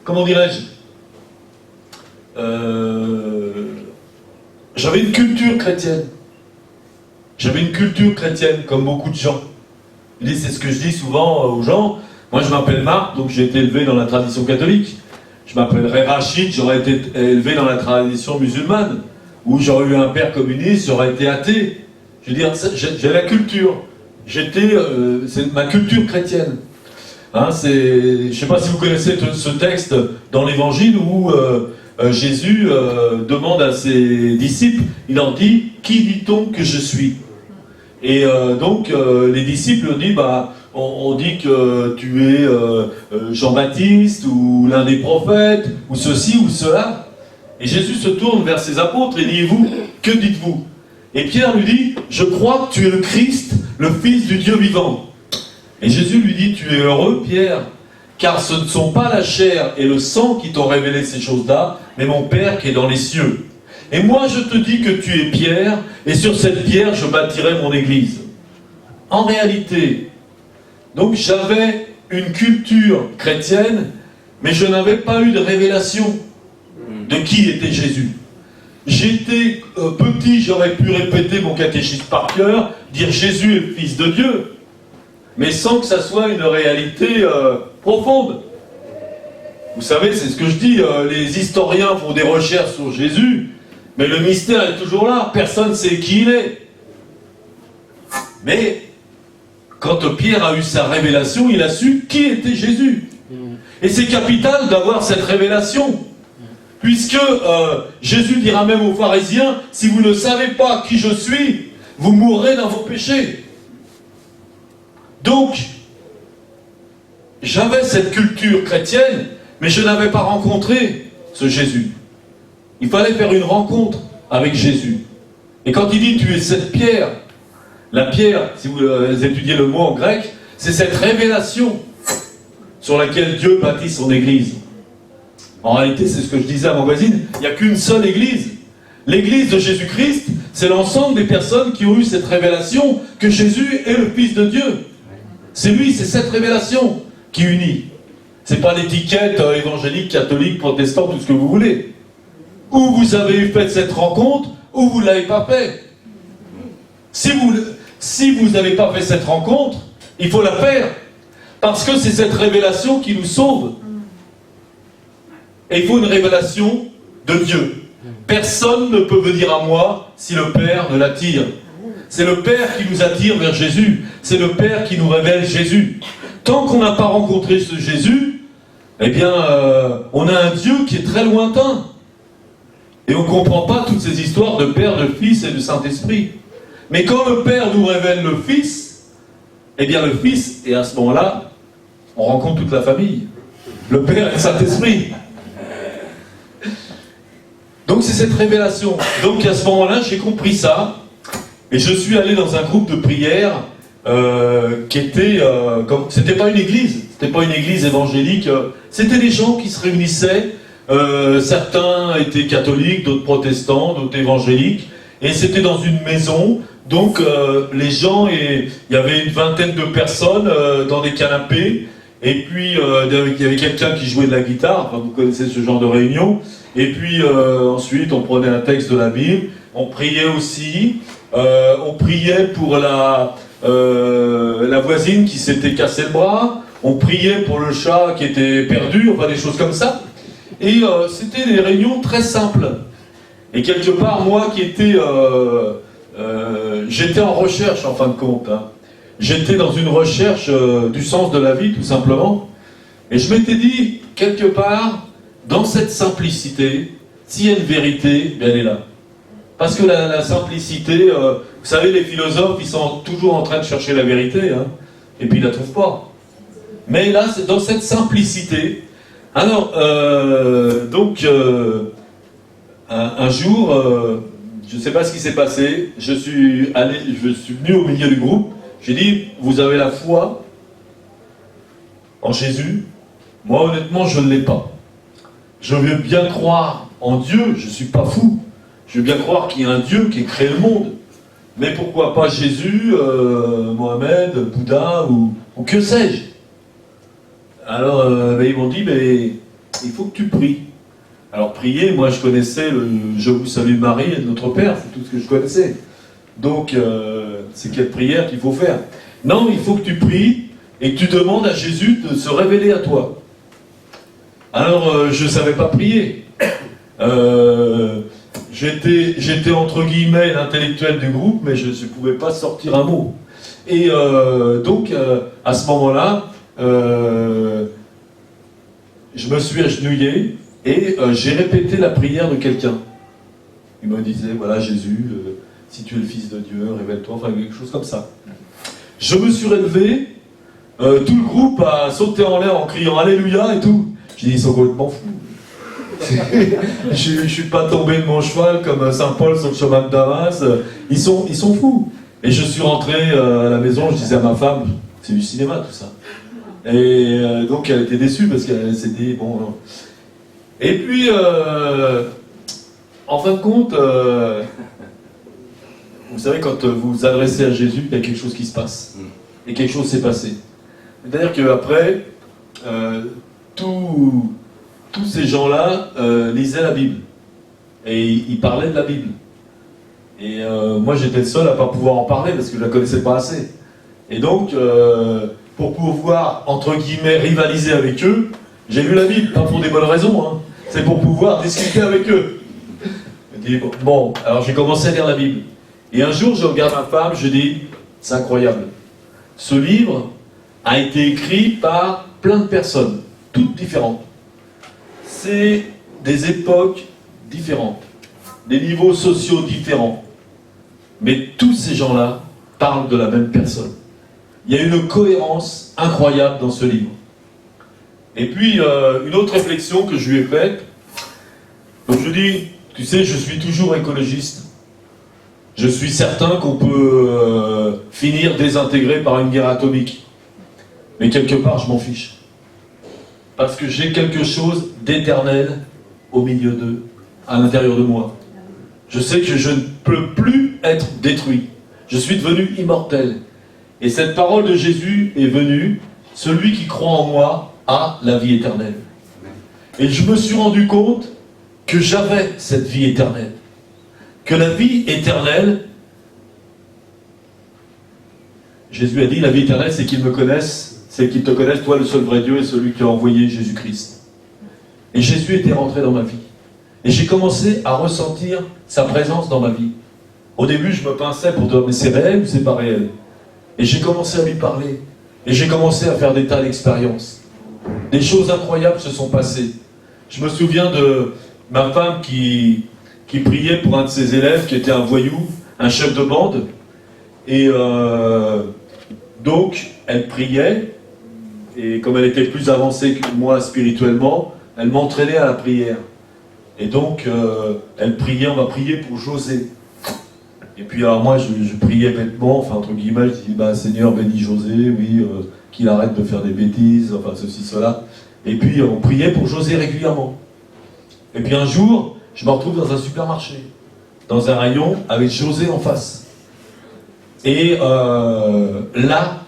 comment dirais-je, j'avais une culture chrétienne. J'avais une culture chrétienne, comme beaucoup de gens. C'est ce que je dis souvent aux gens. Moi, je m'appelle Marc, donc j'ai été élevé dans la tradition catholique. Je m'appellerais Rachid, j'aurais été élevé dans la tradition musulmane. Ou j'aurais eu un père communiste, j'aurais été athée. Je veux dire, j'ai la culture. C'est ma culture chrétienne. Hein, je ne sais pas si vous connaissez ce texte dans l'Évangile où Jésus demande à ses disciples, il leur dit, qui dit-on que je suis? Et donc les disciples disent, on dit que tu es Jean-Baptiste ou l'un des prophètes, ou ceci ou cela. Et Jésus se tourne vers ses apôtres et dit, et vous, que dites-vous? Et Pierre lui dit, je crois que tu es le Christ, le Fils du Dieu vivant. Et Jésus lui dit, tu es heureux, Pierre, car ce ne sont pas la chair et le sang qui t'ont révélé ces choses-là, mais mon Père qui est dans les cieux. Et moi je te dis que tu es Pierre, et sur cette pierre je bâtirai mon église. En réalité, donc j'avais une culture chrétienne, mais je n'avais pas eu de révélation de qui était Jésus. J'étais petit, j'aurais pu répéter mon catéchisme par cœur, dire Jésus est le Fils de Dieu, mais sans que ça soit une réalité profonde. Vous savez, c'est ce que je dis, les historiens font des recherches sur Jésus, mais le mystère est toujours là, personne ne sait qui il est. Mais quand Pierre a eu sa révélation, il a su qui était Jésus. Et c'est capital d'avoir cette révélation. Puisque Jésus dira même aux pharisiens, si vous ne savez pas qui je suis, vous mourrez dans vos péchés. Donc, j'avais cette culture chrétienne, mais je n'avais pas rencontré ce Jésus. Il fallait faire une rencontre avec Jésus. Et quand il dit, tu es cette pierre, la pierre, si vous étudiez le mot en grec, c'est cette révélation sur laquelle Dieu bâtit son église. En réalité, c'est ce que je disais à mon voisine, il n'y a qu'une seule église. L'église de Jésus-Christ, c'est l'ensemble des personnes qui ont eu cette révélation que Jésus est le Fils de Dieu. C'est lui, c'est cette révélation qui unit. C'est pas l'étiquette évangélique, catholique, protestant, tout ce que vous voulez. Ou vous avez fait cette rencontre, ou vous ne l'avez pas fait. Si vous n'avez pas fait cette rencontre, il faut la faire. Parce que c'est cette révélation qui nous sauve. Et il faut une révélation de Dieu. Personne ne peut venir à moi si le Père ne l'attire. C'est le Père qui nous attire vers Jésus. C'est le Père qui nous révèle Jésus. Tant qu'on n'a pas rencontré ce Jésus, eh bien, on a un Dieu qui est très lointain. Et on ne comprend pas toutes ces histoires de Père, de Fils et de Saint-Esprit. Mais quand le Père nous révèle le Fils, eh bien le Fils, et à ce moment-là, on rencontre toute la famille. Le Père et le Saint-Esprit. Donc c'est cette révélation. Donc à ce moment-là, j'ai compris ça. Et je suis allé dans un groupe de prière qui était... c'était pas une église. C'était pas une église évangélique. C'était des gens qui se réunissaient. Certains étaient catholiques, d'autres protestants, d'autres évangéliques. Et c'était dans une maison. Donc les gens, il y avait une vingtaine de personnes dans des canapés. Et puis il y avait quelqu'un qui jouait de la guitare. Enfin, vous connaissez ce genre de réunion. Et puis ensuite on prenait un texte de la Bible. On priait aussi. On priait pour la voisine qui s'était cassé le bras. On priait pour le chat qui était perdu, enfin des choses comme ça. Et c'était des réunions très simples. Et quelque part, moi qui étais... j'étais en recherche, en fin de compte. Hein. J'étais dans une recherche du sens de la vie, tout simplement. Et je m'étais dit, quelque part, dans cette simplicité, s'il y a une vérité, bien elle est là. Parce que la simplicité, vous savez, les philosophes, ils sont toujours en train de chercher la vérité, hein, et puis ils ne la trouvent pas. Mais là, c'est dans cette simplicité. Alors, un jour, je ne sais pas ce qui s'est passé, je suis venu au milieu du groupe, j'ai dit, vous avez la foi en Jésus? Moi, honnêtement, je ne l'ai pas. Je veux bien croire en Dieu, je ne suis pas fou. Je veux bien croire qu'il y a un Dieu qui a créé le monde. Mais pourquoi pas Jésus, Mohamed, Bouddha ou que sais-je? Alors, ils m'ont dit, mais il faut que tu pries. Alors, prier, moi je connaissais le « Je vous salue Marie » et notre Père, c'est tout ce que je connaissais. Donc, c'est quelle prière qu'il faut faire? Non, il faut que tu pries et que tu demandes à Jésus de se révéler à toi. Alors, je ne savais pas prier. J'étais entre guillemets l'intellectuel du groupe, mais je ne pouvais pas sortir un mot. Et donc, à ce moment-là, je me suis agenouillé et j'ai répété la prière de quelqu'un. Il me disait, voilà Jésus, si tu es le Fils de Dieu, révèle-toi, enfin quelque chose comme ça. Je me suis relevé, tout le groupe a sauté en l'air en criant Alléluia et tout. J'ai dit, ils sont complètement fous. Je ne suis pas tombé de mon cheval comme Saint Paul sur le chemin de Damas. Ils sont fous. Et je suis rentré à la maison, je disais à ma femme, c'est du cinéma tout ça. Et donc elle était déçue parce qu'elle s'est dit, bon... Non. Et puis, en fin de compte, vous savez, quand vous vous adressez à Jésus, il y a quelque chose qui se passe. Et quelque chose s'est passé. C'est-à-dire qu'après, tous ces gens-là lisaient la Bible. Et ils parlaient de la Bible. Et moi, j'étais le seul à ne pas pouvoir en parler parce que je ne la connaissais pas assez. Et donc, pour pouvoir, entre guillemets, rivaliser avec eux, j'ai lu la Bible, pas pour des bonnes raisons, hein. C'est pour pouvoir discuter avec eux. Je dis, bon, alors j'ai commencé à lire la Bible. Et un jour, je regarde ma femme, je dis, c'est incroyable. Ce livre a été écrit par plein de personnes, toutes différentes. C'est des époques différentes, des niveaux sociaux différents. Mais tous ces gens-là parlent de la même personne. Il y a une cohérence incroyable dans ce livre. Et puis, une autre réflexion que je lui ai faite, donc je dis, tu sais, je suis toujours écologiste. Je suis certain qu'on peut finir désintégré par une guerre atomique. Mais quelque part, je m'en fiche. Parce que j'ai quelque chose d'éternel au milieu d'eux, à l'intérieur de moi. Je sais que je ne peux plus être détruit. Je suis devenu immortel. Et cette parole de Jésus est venue, celui qui croit en moi a la vie éternelle. Et je me suis rendu compte que j'avais cette vie éternelle. Que la vie éternelle, Jésus a dit, la vie éternelle, c'est qu'ils me connaissent, c'est qu'ils te connaissent, toi le seul vrai Dieu et celui qui a envoyé Jésus-Christ. Et Jésus était rentré dans ma vie. Et j'ai commencé à ressentir sa présence dans ma vie. Au début, je me pinçais pour dire, mais c'est réel ou c'est pas réel? Et j'ai commencé à lui parler. Et j'ai commencé à faire des tas d'expériences. Des choses incroyables se sont passées. Je me souviens de ma femme qui priait pour un de ses élèves qui était un voyou, un chef de bande. Et donc, elle priait. Et comme elle était plus avancée que moi spirituellement, elle m'entraînait à la prière. Et donc, elle priait, on va prier pour José. Et puis alors moi, je priais bêtement, enfin entre guillemets, je dis, bah Seigneur, bénis José, oui, qu'il arrête de faire des bêtises, enfin ceci, cela. Et puis on priait pour José régulièrement. Et puis un jour, je me retrouve dans un supermarché, dans un rayon, avec José en face. Et là,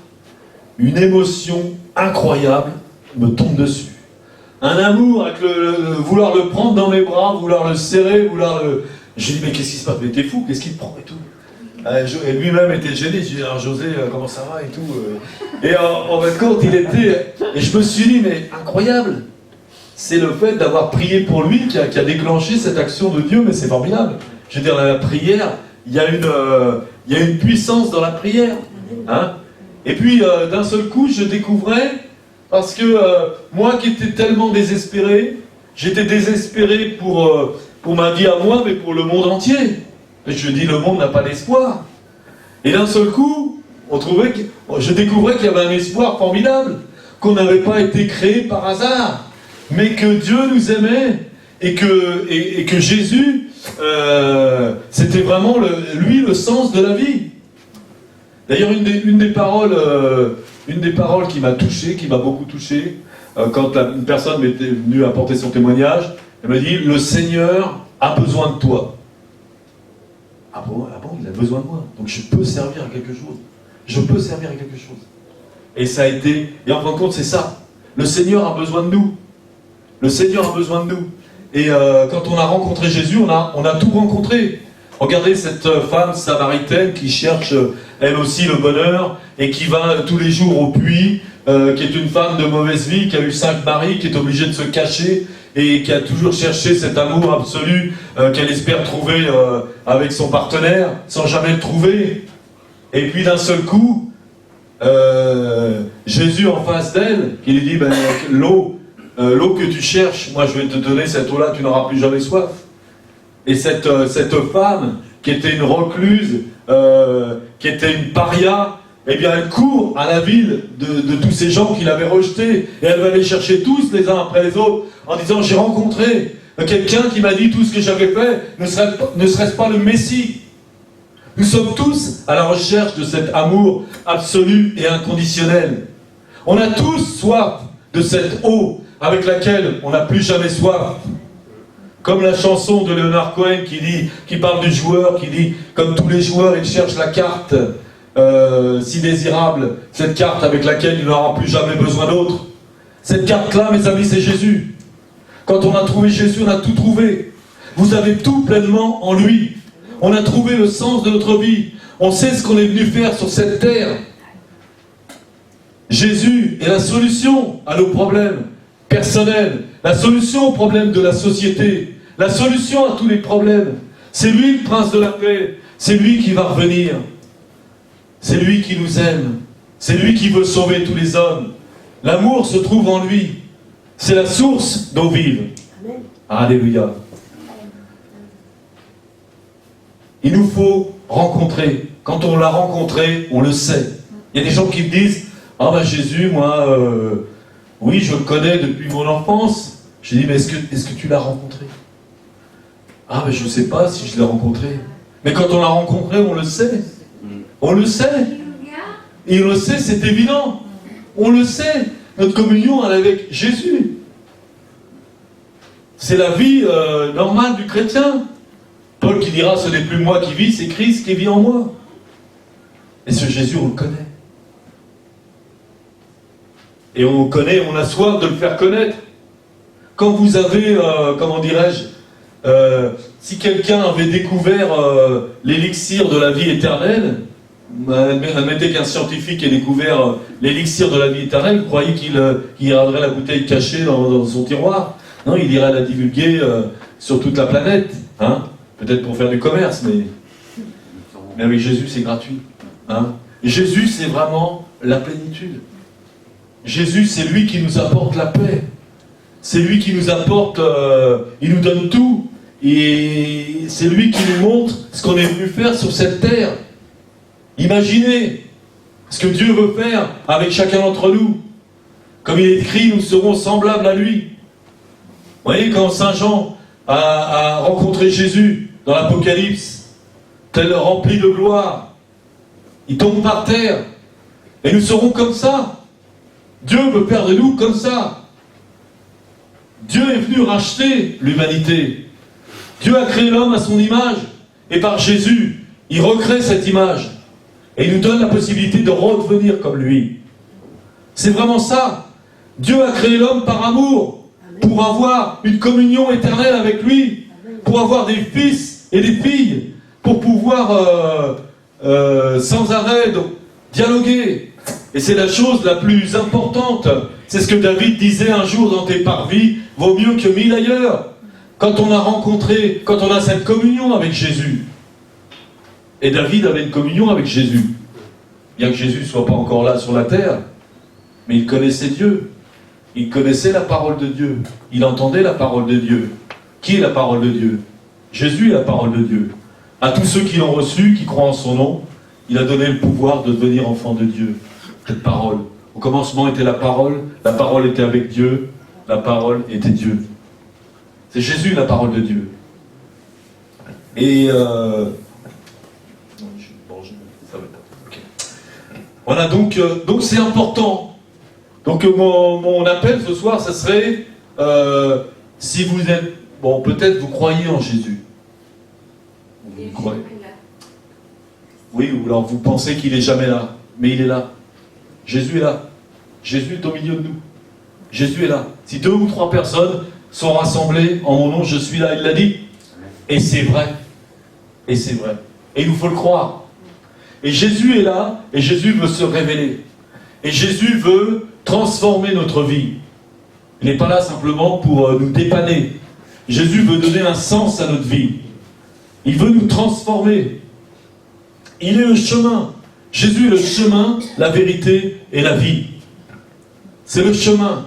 une émotion incroyable me tombe dessus. Un amour avec vouloir le prendre dans mes bras, vouloir le serrer, vouloir le... J'ai dit, mais qu'est-ce qui se passe? Mais t'es fou, qu'est-ce qui te prend et tout? Et lui-même était gêné. Je dis, alors José, comment ça va et tout. Et en fin de compte, il était... Et je me suis dit, mais incroyable. C'est le fait d'avoir prié pour lui qui a déclenché cette action de Dieu, mais c'est formidable. Je veux dire, la prière, il y a une puissance dans la prière. Hein. Et puis, d'un seul coup, je découvrais, parce que moi qui étais tellement désespéré, j'étais désespéré pour ma vie à moi, mais pour le monde entier. Et je dis, le monde n'a pas d'espoir. Et d'un seul coup, je découvrais qu'il y avait un espoir formidable, qu'on n'avait pas été créé par hasard, mais que Dieu nous aimait, et que Jésus, c'était vraiment lui le sens de la vie. D'ailleurs, une des paroles qui m'a touché, qui m'a beaucoup touché, quand une personne m'était venue apporter son témoignage, elle m'a dit, le Seigneur a besoin de toi. Ah bon, il a besoin de moi. Donc je peux servir à quelque chose. Je peux servir à quelque chose. Et ça a été... Et en fin de compte, c'est ça. Le Seigneur a besoin de nous. Le Seigneur a besoin de nous. Et quand on a rencontré Jésus, on a tout rencontré. Regardez cette femme samaritaine qui cherche, elle aussi, le bonheur, et qui va tous les jours au puits, qui est une femme de mauvaise vie, qui a eu 5 maris, qui est obligée de se cacher, et qui a toujours cherché cet amour absolu qu'elle espère trouver avec son partenaire, sans jamais le trouver. Et puis d'un seul coup, Jésus en face d'elle, qui lui dit, ben, l'eau que tu cherches, moi je vais te donner cette eau-là, tu n'auras plus jamais soif. Et cette femme, qui était une recluse, qui était une paria, eh bien elle court à la ville de tous ces gens qui l'avaient rejetée, et elle va les chercher tous les uns après les autres, en disant, j'ai rencontré quelqu'un qui m'a dit tout ce que j'avais fait, ne serait-ce pas le Messie? Nous sommes tous à la recherche de cet amour absolu et inconditionnel. On a tous soif de cette eau avec laquelle on n'a plus jamais soif. Comme la chanson de Leonard Cohen qui parle du joueur, qui dit, comme tous les joueurs, il cherche la carte si désirable, cette carte avec laquelle il n'aura plus jamais besoin d'autre. Cette carte-là, mes amis, c'est Jésus. Quand on a trouvé Jésus, on a tout trouvé. Vous avez tout pleinement en lui. On a trouvé le sens de notre vie. On sait ce qu'on est venu faire sur cette terre. Jésus est la solution à nos problèmes personnels, la solution aux problèmes de la société, la solution à tous les problèmes. C'est lui le prince de la paix. C'est lui qui va revenir. C'est lui qui nous aime. C'est lui qui veut sauver tous les hommes. L'amour se trouve en lui. C'est la source d'eau vive. Amen. Alléluia. Il nous faut rencontrer. Quand on l'a rencontré, on le sait. Il y a des gens qui me disent, ah ben Jésus, moi, oui, je le connais depuis mon enfance. Je dis, mais est-ce que tu l'as rencontré? Ah ben je ne sais pas si je l'ai rencontré. Mais quand on l'a rencontré, on le sait. On le sait. Et on le sait, c'est évident. On le sait. Notre communion, elle est avec Jésus. C'est la vie normale du chrétien. Paul qui dira, ce n'est plus moi qui vis, c'est Christ qui vit en moi. Et ce Jésus, on le connaît. Et on le connaît, on a soif de le faire connaître. Quand vous avez, comment dirais-je, si quelqu'un avait découvert l'élixir de la vie éternelle, admettez qu'un scientifique ait découvert l'élixir de la vie éternelle, vous croyez qu'il garderait la bouteille cachée dans son tiroir? Non, il irait la divulguer sur toute la planète. Hein, peut-être pour faire du commerce, mais avec Jésus, c'est gratuit. Hein. Jésus, c'est vraiment la plénitude. Jésus, c'est lui qui nous apporte la paix. C'est lui qui nous apporte, il nous donne tout. Et c'est lui qui nous montre ce qu'on est venu faire sur cette terre. Imaginez ce que Dieu veut faire avec chacun d'entre nous. Comme il est écrit, nous serons semblables à lui. Vous voyez, quand Saint Jean a rencontré Jésus dans l'Apocalypse, tel rempli de gloire, il tombe par terre. Et nous serons comme ça. Dieu veut faire de nous comme ça. Dieu est venu racheter l'humanité. Dieu a créé l'homme à son image. Et par Jésus, il recrée cette image. Et il nous donne la possibilité de redevenir comme lui. C'est vraiment ça. Dieu a créé l'homme par amour, pour avoir une communion éternelle avec lui, pour avoir des fils et des filles, pour pouvoir sans arrêt, donc dialoguer. Et c'est la chose la plus importante. C'est ce que David disait un jour dans tes parvis, vaut mieux que 1000 ailleurs. Quand on a rencontré, quand on a cette communion avec Jésus. Et David avait une communion avec Jésus. Bien que Jésus ne soit pas encore là sur la terre, mais il connaissait Dieu. Il connaissait la parole de Dieu. Il entendait la parole de Dieu. Qui est la parole de Dieu? Jésus est la parole de Dieu. À tous ceux qui l'ont reçu, qui croient en son nom, il a donné le pouvoir de devenir enfant de Dieu. Cette parole. Au commencement était la parole était avec Dieu, la parole était Dieu. C'est Jésus la parole de Dieu. Et voilà, donc c'est important. Donc mon appel ce soir, ça serait, si vous êtes, bon, peut-être vous croyez en Jésus. Vous croyez. Oui, ou alors vous pensez qu'il n'est jamais là, mais il est là. Jésus est là. Jésus est au milieu de nous. Jésus est là. Si 2 ou 3 personnes sont rassemblées en mon nom, je suis là, il l'a dit. Et c'est vrai. Et c'est vrai. Et il nous faut le croire. Et Jésus est là, et Jésus veut se révéler. Et Jésus veut transformer notre vie. Il n'est pas là simplement pour nous dépanner. Jésus veut donner un sens à notre vie. Il veut nous transformer. Il est le chemin. Jésus est le chemin, la vérité et la vie. C'est le chemin.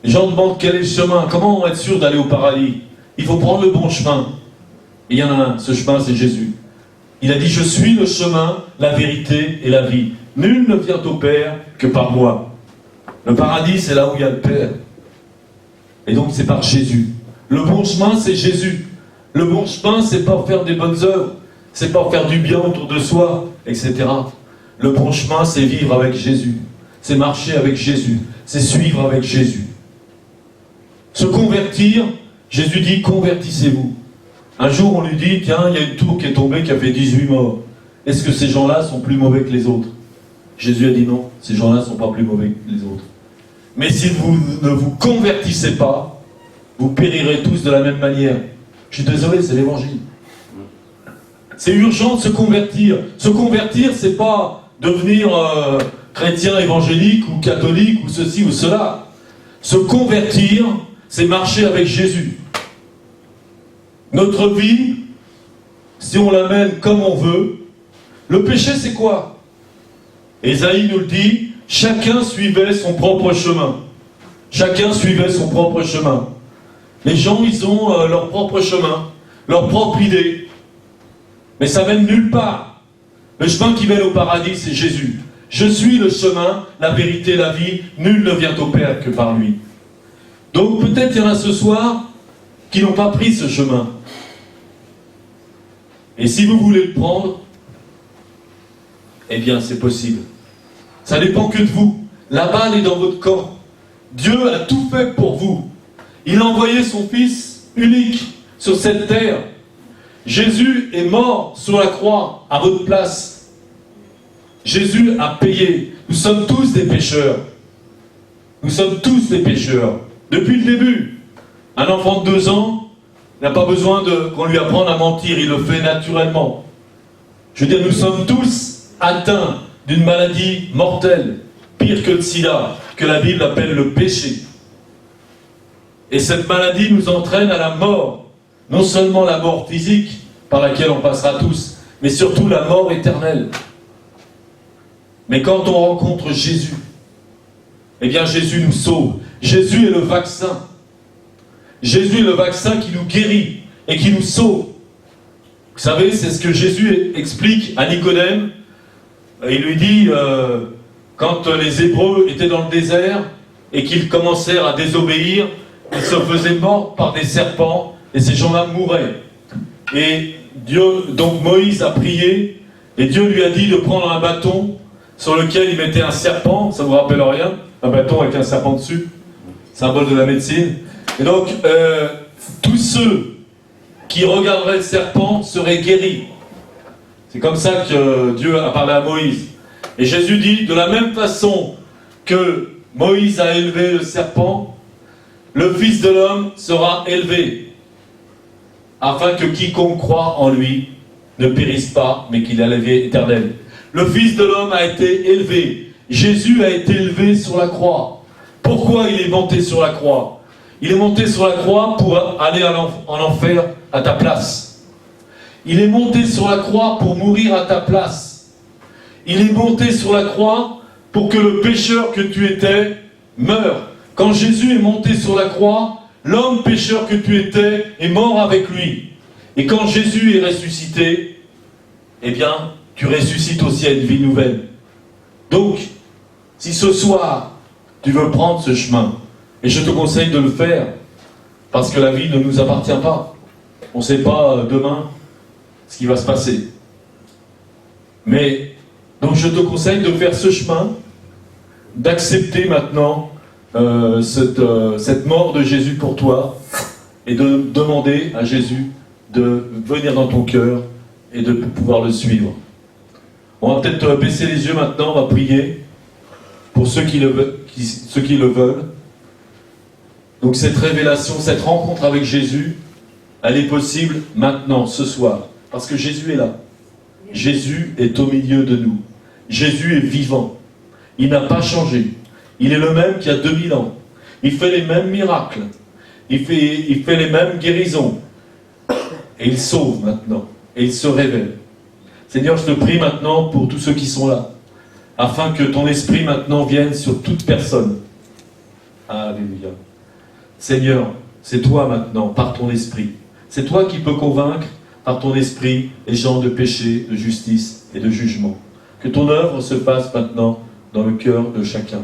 Les gens demandent quel est le chemin. Comment être sûr d'aller au paradis? Il faut prendre le bon chemin. Et il y en a un. Ce chemin, c'est Jésus. Il a dit, je suis le chemin, la vérité et la vie. Nul ne vient au Père que par moi. Le paradis, c'est là où il y a le Père. Et donc, c'est par Jésus. Le bon chemin, c'est Jésus. Le bon chemin, c'est pas faire des bonnes œuvres. C'est pas faire du bien autour de soi, etc. Le bon chemin, c'est vivre avec Jésus. C'est marcher avec Jésus. C'est suivre avec Jésus. Se convertir, Jésus dit, convertissez-vous. Un jour, on lui dit, tiens, il y a une tour qui est tombée, qui a fait 18 morts. Est-ce que ces gens-là sont plus mauvais que les autres? Jésus a dit non, ces gens-là ne sont pas plus mauvais que les autres. Mais si vous ne vous convertissez pas, vous périrez tous de la même manière. Je suis désolé, c'est l'évangile. C'est urgent de se convertir. Se convertir, c'est pas devenir chrétien évangélique ou catholique ou ceci ou cela. Se convertir, c'est marcher avec Jésus. Notre vie, si on la mène comme on veut, le péché c'est quoi? Ésaïe nous le dit, chacun suivait son propre chemin. Chacun suivait son propre chemin. Les gens, ils ont leur propre chemin, leur propre idée. Mais ça mène nulle part. Le chemin qui mène au paradis, c'est Jésus. Je suis le chemin, la vérité, la vie. Nul ne vient au Père que par lui. Donc peut-être il y en a ce soir qui n'ont pas pris ce chemin. Et si vous voulez le prendre, eh bien c'est possible. Ça dépend que de vous. La balle est dans votre camp. Dieu a tout fait pour vous. Il a envoyé son Fils unique sur cette terre. Jésus est mort sur la croix à votre place. Jésus a payé. Nous sommes tous des pécheurs. Nous sommes tous des pécheurs. Depuis le début. Un enfant de 2 ans n'a pas besoin qu'on lui apprenne à mentir. Il le fait naturellement. Je veux dire, nous sommes tous atteints d'une maladie mortelle, pire que le sida, que la Bible appelle le péché. Et cette maladie nous entraîne à la mort. Non seulement la mort physique, par laquelle on passera tous, mais surtout la mort éternelle. Mais quand on rencontre Jésus, eh bien Jésus nous sauve. Jésus est le vaccin. Jésus est le vaccin qui nous guérit et qui nous sauve. Vous savez, c'est ce que Jésus explique à Nicodème. Il lui dit, quand les Hébreux étaient dans le désert et qu'ils commencèrent à désobéir, ils se faisaient mordre par des serpents et ces gens-là mouraient. Et donc Moïse a prié et Dieu lui a dit de prendre un bâton sur lequel il mettait un serpent. Ça vous rappelle rien? Un bâton avec un serpent dessus, symbole de la médecine. Et donc tous ceux qui regarderaient le serpent seraient guéris. C'est comme ça que Dieu a parlé à Moïse. Et Jésus dit, de la même façon que Moïse a élevé le serpent, le Fils de l'homme sera élevé, afin que quiconque croit en lui ne périsse pas, mais qu'il ait la vie éternelle. Le Fils de l'homme a été élevé. Jésus a été élevé sur la croix. Pourquoi il est monté sur la croix? Il est monté sur la croix pour aller en enfer à ta place. Il est monté sur la croix pour mourir à ta place. Il est monté sur la croix pour que le pécheur que tu étais meure. Quand Jésus est monté sur la croix, l'homme pécheur que tu étais est mort avec lui. Et quand Jésus est ressuscité, eh bien, tu ressuscites aussi à une vie nouvelle. Donc, si ce soir, tu veux prendre ce chemin, et je te conseille de le faire, parce que la vie ne nous appartient pas. On ne sait pas demain ce qui va se passer. Mais, donc je te conseille de faire ce chemin, d'accepter maintenant cette mort de Jésus pour toi, et de demander à Jésus de venir dans ton cœur et de pouvoir le suivre. On va peut-être baisser les yeux maintenant, on va prier pour ceux qui le veulent. Donc cette révélation, cette rencontre avec Jésus, elle est possible maintenant, ce soir, parce que Jésus est là. Jésus est au milieu de nous. Jésus est vivant. Il n'a pas changé. Il est le même qu'il y a 2000 ans. Il fait les mêmes miracles. Il fait les mêmes guérisons. Et il sauve maintenant. Et il se révèle. Seigneur, je te prie maintenant pour tous ceux qui sont là, afin que ton esprit maintenant vienne sur toute personne. Alléluia. Seigneur, c'est toi maintenant, par ton esprit. C'est toi qui peux convaincre, par ton esprit, les gens de péché, de justice et de jugement. Que ton œuvre se fasse maintenant dans le cœur de chacun.